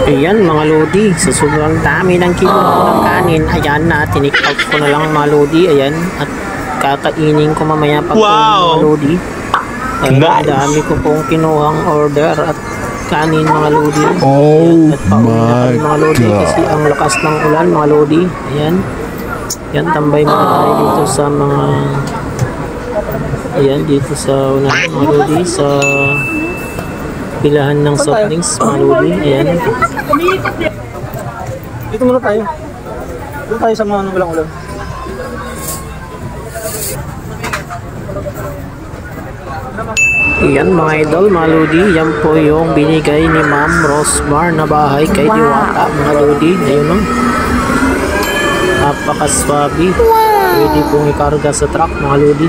Ayan mga lodi, sa sobrang dami ng kinuha ng kanin, ayan na, tinake out ko na lang mga lodi, ayan, at kakainin ko mamaya pag mga lodi. Ayan, nice. Dami ko pong kinuhang order at kanin mga lodi. Oh, at pauwi na mga lodi kasi ang lakas ng ulan mga lodi. Ayan, yan, tambay muna tayo dito sa mga, ayan, dito sa unahan mga lodi, sa pilahan ng soft drinks mga lodi. Ayan. Dito muna tayo. Dito tayo sa mga walang ulan. Ayan mga idol, mga lodi. Yan po yung binigay ni Ma'am Rosmar na bahay kay Diwata mga lodi. Ayun o. Napakaswabe. Pwede pong ikarga sa truck mga lodi.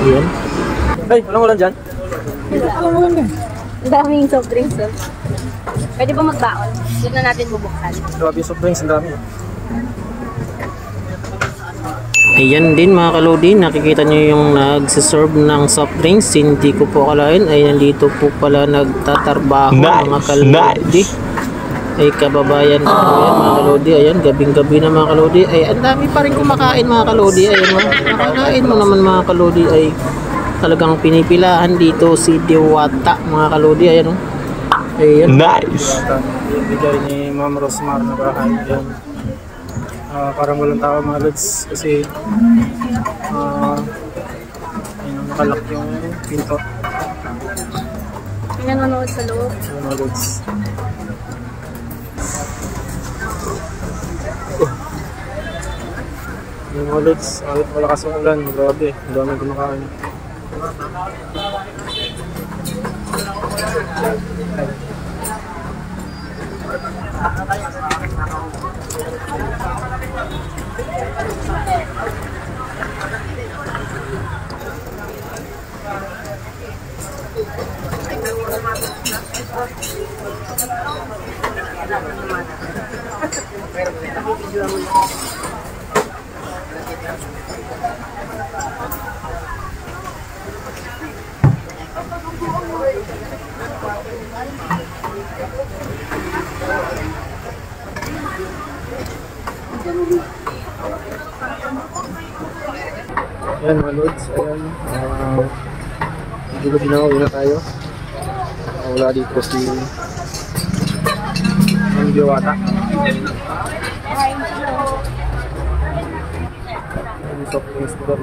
Ayan. Hey, walang ulan dyan? Walang ulan dyan. Ang daming soft drinks. Pwede ba magbaon? Doon na natin bubuksan. Grabe yung soft drinks, ang dami. Ayan din mga kalodi, nakikita nyo yung nagsiserve ng soft drinks. Hindi ko po kalain. Ayan, dito po pala nagtatarbaho mga kalodi. Ay kababayan ko po yan mga kalodi. Ayan, gabing-gabi na mga kalodi. Ay, ang dami pa rin kumakain mga kalodi. Ayan mo, nakakain mo naman mga kalodi. Ay talagang pinipilahan dito si Diwata mga kalodi. Ayan o. Ayan. Nice. Bigay ni Ma'am Rosmar na bahay. Ayan. Parang walang tao mga lods kasi ayun, nakalak yung pinto. May nanonood sa loob. Mga lods. Yung mga lods, alit malakas ang ulan. Grabe, ang daming kumakain. Ayan mga lods, ayan, gabi na, uwi na tayo. Wala dito si ang Diwata. Ang soft drinks dito.